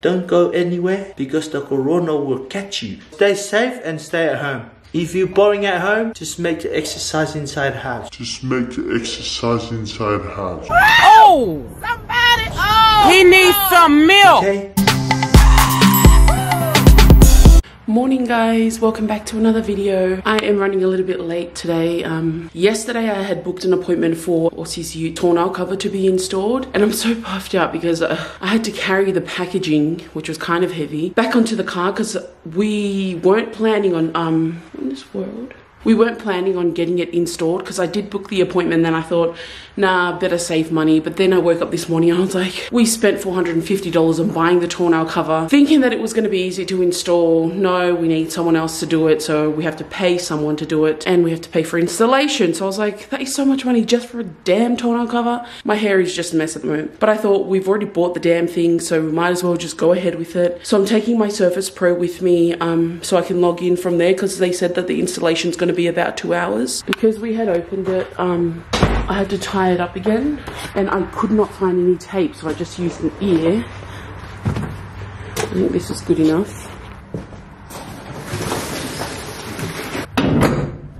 Don't go anywhere because the corona will catch you. Stay safe and stay at home. If you're boring at home, just make the exercise inside the house. Oh! Somebody! Oh! He needs some milk! Okay? Morning guys, welcome back to another video. I am running a little bit late today. Yesterday I had booked an appointment for Aussie's tonal cover to be installed, and I'm so puffed out because I had to carry the packaging, which was kind of heavy, back onto the car because we weren't planning on we weren't planning on getting it installed because I did book the appointment. Then I thought, nah, better save money. But then I woke up this morning and I was like, we spent $450 on buying the tonal cover, thinking that it was going to be easy to install. No, we need someone else to do it. So we have to pay someone to do it and we have to pay for installation. So I was like, that is so much money just for a damn tonal cover. My hair is just a mess at the moment. But I thought we've already bought the damn thing, so we might as well just go ahead with it. So I'm taking my Surface Pro with me so I can log in from there because they said that the installation is going to be about 2 hours. Because we had opened it, I had to tie it up again and I could not find any tape, so I just used an ear. I think this is good enough.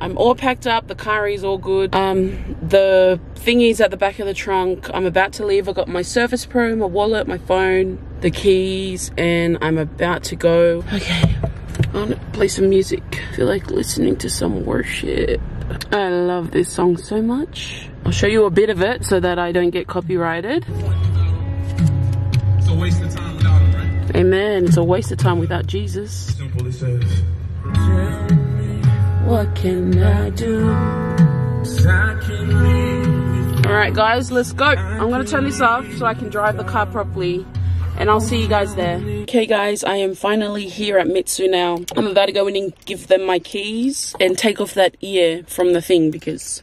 I'm all packed up, the car is all good. The thingy's at the back of the trunk. I'm about to leave. I got my Surface Pro, my wallet, my phone, the keys, and I'm about to go. Okay. I want to play some music. I feel like listening to some worship. I love this song so much. I'll show you a bit of it so that I don't get copyrighted. It's a waste of time without him, right? Amen. It's a waste of time without Jesus. Simple it says. What can I do? Alright guys, let's go. I'm going to turn this off so I can drive the car properly. And I'll see you guys there. Okay guys, I am finally here at Mitsu now. I'm about to go in and give them my keys and take off that ear from the thing because...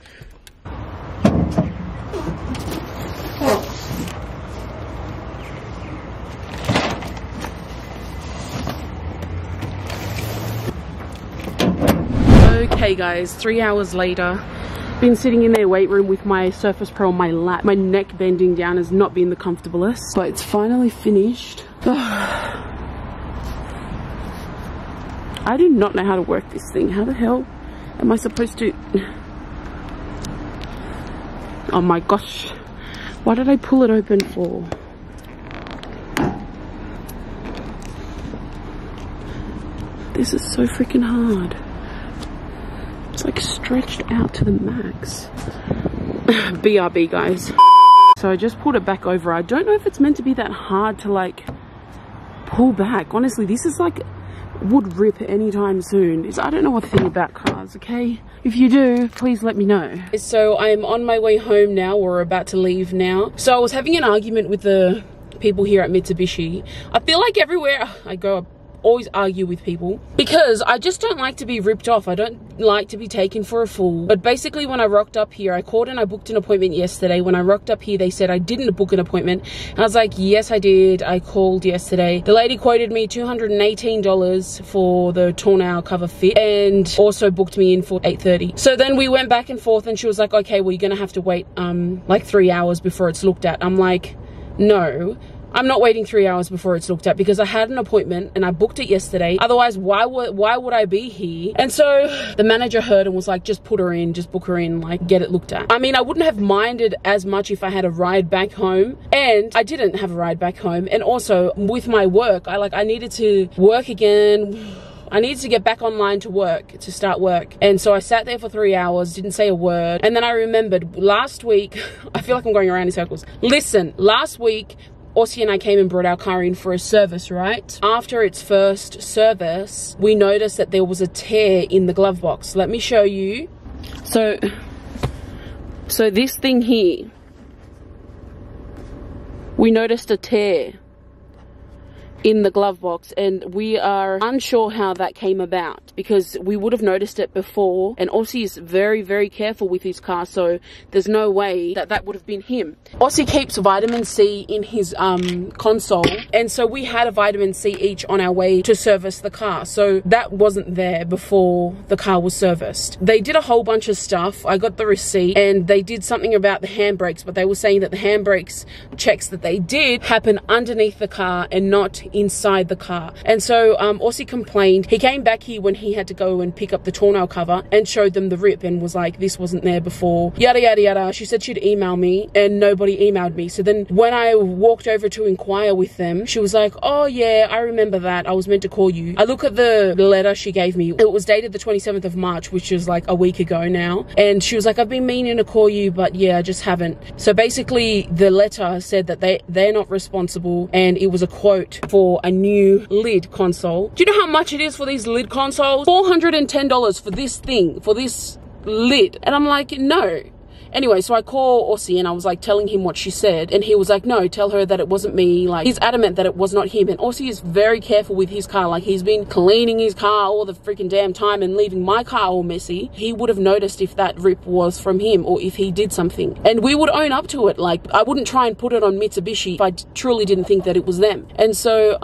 Okay guys, 3 hours later. Been sitting in their weight room with my Surface Pro on my lap. My neck bending down has not been the comfortablest, but it's finally finished. I do not know how to work this thing. How the hell am I supposed to... Oh my gosh. Why did I pull it open for? This is so freaking hard. It's like stretched out to the max. BRB guys. So I just pulled it back over. I don't know if it's meant to be that hard to like pull back. Honestly, this is like would rip anytime soon. I don't know a thing about cars, okay? If you do, please let me know. So I'm on my way home now. We're about to leave now. So I was having an argument with the people here at Mitsubishi. I feel like everywhere I go, always argue with people because I just don't like to be ripped off. I don't like to be taken for a fool. But basically when I rocked up here, I called and I booked an appointment yesterday. When I rocked up here, they said I didn't book an appointment. And I was like, yes, I did. I called yesterday. The lady quoted me $218 for the tonal cover fit and also booked me in for 8:30. So then we went back and forth and she was like, okay, well, you're gonna have to wait like 3 hours before it's looked at. I'm like, no. I'm not waiting 3 hours before it's looked at because I had an appointment and I booked it yesterday. Otherwise, why would I be here? And so the manager heard and was like, just put her in, just book her in, like get it looked at. I mean, I wouldn't have minded as much if I had a ride back home, and I didn't have a ride back home. And also with my work, I needed to work again. I needed to get back online to work, to start work. And so I sat there for 3 hours, didn't say a word. And then I remembered last week, I feel like I'm going around in circles. Listen, last week, Aussie and I came and brought our car in for a service, right? After its first service, we noticed that there was a tear in the glove box. Let me show you. So this thing here, we noticed a tear in the glove box, and we are unsure how that came about because we would have noticed it before, and Aussie is very, very careful with his car, so there's no way that that would have been him. Aussie keeps vitamin C in his console, and so we had a vitamin C each on our way to service the car, so that wasn't there before the car was serviced. They did a whole bunch of stuff. I got the receipt, and they did something about the handbrakes, but they were saying that the handbrakes checks that they did happen underneath the car and not inside the car. And so Aussie complained. He came back here when he had to go and pick up the tonneau cover and showed them the rip and was like, this wasn't there before, yada yada yada. She said she'd email me and nobody emailed me. So then when I walked over to inquire with them, she was like, oh yeah, I remember that, I was meant to call you. I look at the letter she gave me. It was dated the 27th of March, which is like a week ago now, and she was like, I've been meaning to call you, but yeah, I just haven't. So basically the letter said that they're not responsible, and it was a quote for a new lid console. Do you know how much it is for these lid consoles? $410 for this thing, for this lid. And I'm like, no. Anyway, so I call Aussie and I was like telling him what she said, and he was like, no, tell her that it wasn't me. Like, he's adamant that it was not him. And Aussie is very careful with his car. Like, he's been cleaning his car all the freaking damn time and leaving my car all messy. He would have noticed if that rip was from him or if he did something, and we would own up to it. Like, I wouldn't try and put it on Mitsubishi if I truly didn't think that it was them. And so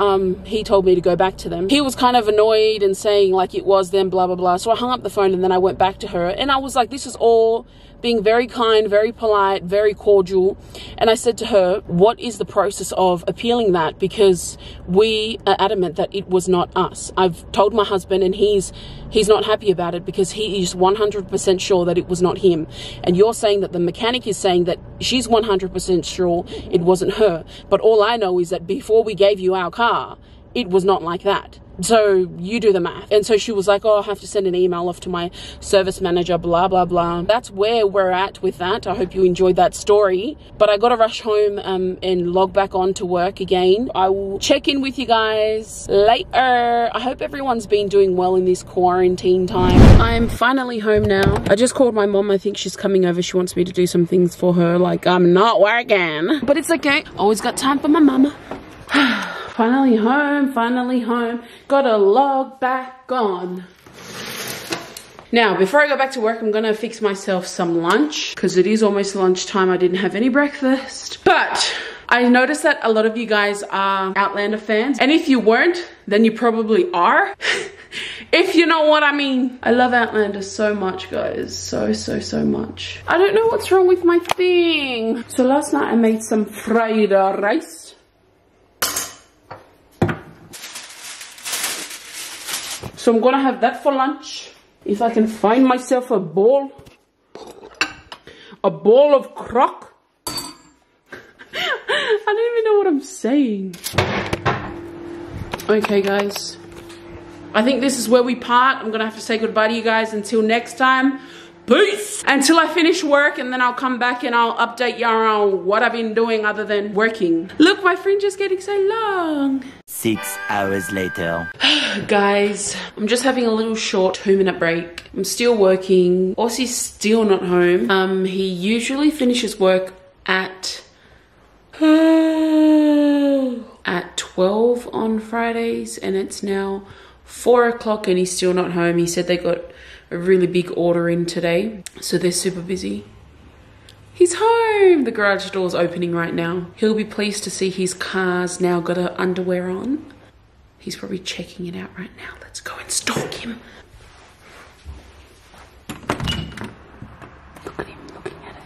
he told me to go back to them. He was kind of annoyed and saying like it was them, blah blah blah. So I hung up the phone and then I went back to her and I was like, this is all being very kind, very polite, very cordial. And I said to her, what is the process of appealing that? Because we are adamant that it was not us. I've told my husband and he's not happy about it because he is 100% sure that it was not him. And you're saying that the mechanic is saying that she's 100% sure it wasn't her. But all I know is that before we gave you our car, it was not like that. So you do the math. And so she was like, oh, I have to send an email off to my service manager, blah, blah, blah. That's where we're at with that. I hope you enjoyed that story. But I got to rush home and log back on to work again. I will check in with you guys later. I hope everyone's been doing well in this quarantine time. I'm finally home now. I just called my mom. I think she's coming over. She wants me to do some things for her. Like, I'm not working. But it's okay. Always got time for my mama. Finally home, gotta log back on. Now, before I go back to work, I'm gonna fix myself some lunch because it is almost lunchtime. I didn't have any breakfast, but I noticed that a lot of you guys are Outlander fans, and if you weren't, then you probably are. If you know what I mean. I love Outlander so much, guys. So much. I don't know what's wrong with my thing. So last night I made some fried rice. So I'm gonna have that for lunch. If I can find myself a bowl of crock. I don't even know what I'm saying. Okay, guys. I think this is where we part. I'm gonna have to say goodbye to you guys until next time. Peace! Until I finish work, and then I'll come back and I'll update y'all on what I've been doing other than working. Look, my fringe is getting so long. 6 hours later. Guys, I'm just having a little short 2-minute break. I'm still working. Aussie's still not home. He usually finishes work at 12 on Fridays, and it's now 4 o'clock and he's still not home. He said they got a really big order in today, so they're super busy. He's home. The garage door's opening right now. He'll be pleased to see his car's now got her underwear on. He's probably checking it out right now. Let's go and stalk him. Look at him looking at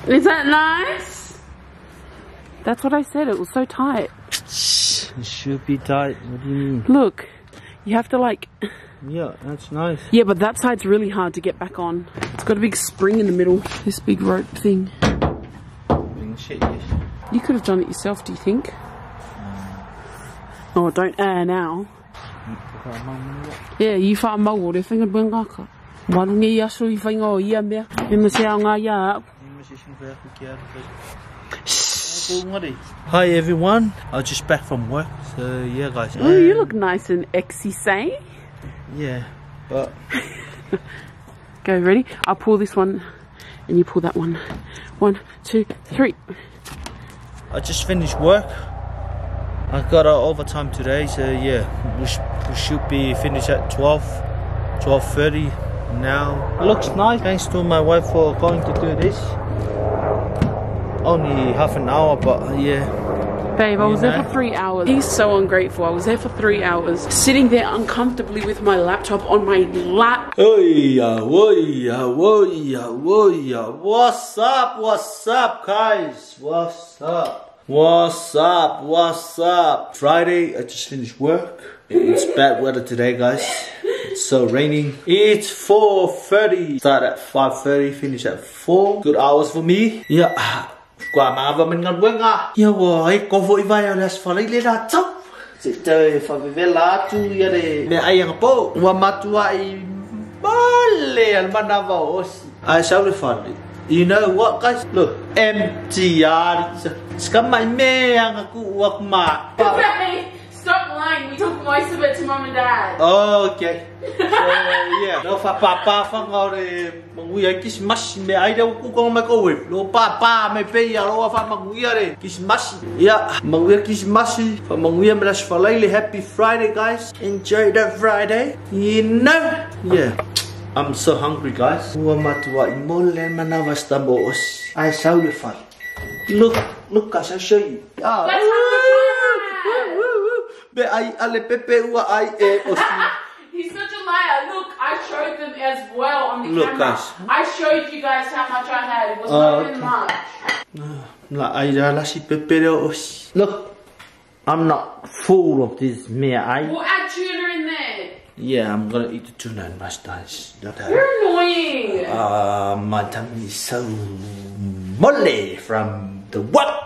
it. Is that nice? That's what I said. It was so tight. It should be tight. What do you mean? Look, you have to like... Yeah, that's nice. Yeah, but that side's really hard to get back on. It's got a big spring in the middle. This big rope thing. You could have done it yourself, do you think? Oh, don't now. Yeah, you found my water finger bangaka. One year so you find all year me. In the Sianga. Hi everyone. I just back from work. So yeah guys. Oh, you look nice and exciting. Yeah, but go, ready? I'll pull this one and you pull that one. 1, 2, 3. I just finished work. I got overtime today, so yeah, we should be finished at 12:30 now. It looks nice. Thanks to my wife for going to do this. Only half an hour, but yeah. Babe, I was there for 3 hours. He's so ungrateful. I was there for 3 hours, sitting there uncomfortably with my laptop on my lap. What's up, guys? What's up? What's up? What's up? Friday, I just finished work. It's bad weather today, guys. It's so raining. It's 4:30. Start at 5:30, finish at 4. Good hours for me. Yeah. Quả mà và mình ngon quá à. Yêu rồi, có vội vai là phải lấy ra chốc. Chị chơi phải về lá chú ya de. Mẹ ai ang po. Wa ma ai bale al manavo. I shall fun. You know what, guys? Look, empty Scam my man, Stop lying. We took most of it to mum and dad. Oh, okay. So, yeah. No, papa, we are kiss mash me. I don't cook on my go with. No, papa, my pay, I don't have my kiss mash. Yeah, Manguia kiss mashy. For Manguia, that's for lately. Happy Friday, guys. Enjoy that Friday. You know? Yeah. I'm so hungry, guys. I saw the fun. Look, guys, I'll show you. Let's have He's such a liar. Look, I showed them as well on the camera. Guys. I showed you guys how much I had. It was not even much. Look, I'm not full of this mere eye. We'll add tuna in there. Yeah, I'm gonna eat the tuna and mustache. You're annoying. My tummy is so molly from the what?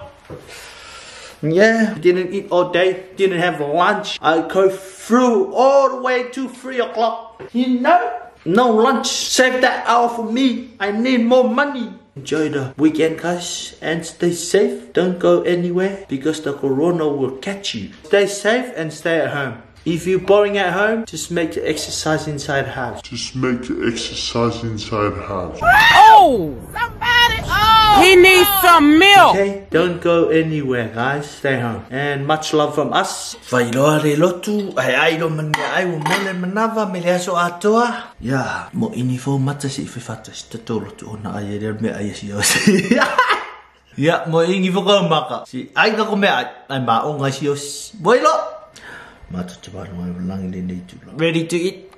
Yeah, didn't eat all day, didn't have lunch. I go through all the way to 3 o'clock. You know? No lunch. Save that hour for me. I need more money. Enjoy the weekend, guys, and stay safe. Don't go anywhere because the corona will catch you. Stay safe and stay at home. If you're boring at home, just make the exercise inside the house. Oh! Somebody! Oh! He needs some milk! Okay? Don't go anywhere, guys. Stay home. And much love from us. Yeah, mo inifo mata si fatas tatolo to na ayer me ayesios. Yeah, mo inifo ko maka. Si ay ka ko me ay maong ayesios. Boylo. Ready to eat?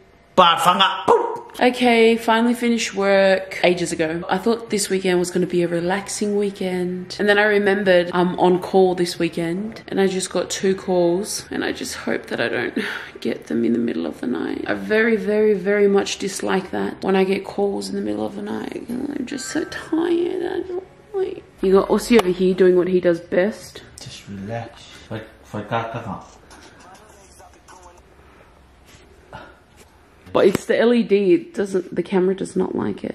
Okay, finally finished work ages ago. I thought this weekend was going to be a relaxing weekend. And then I remembered I'm on call this weekend. And I just got 2 calls. And I just hope that I don't get them in the middle of the night. I very, very, very much dislike that. When I get calls in the middle of the night. I'm just so tired. I don't like. You got Aussie over here doing what he does best. Just relax. But it's the LED, the camera does not like it.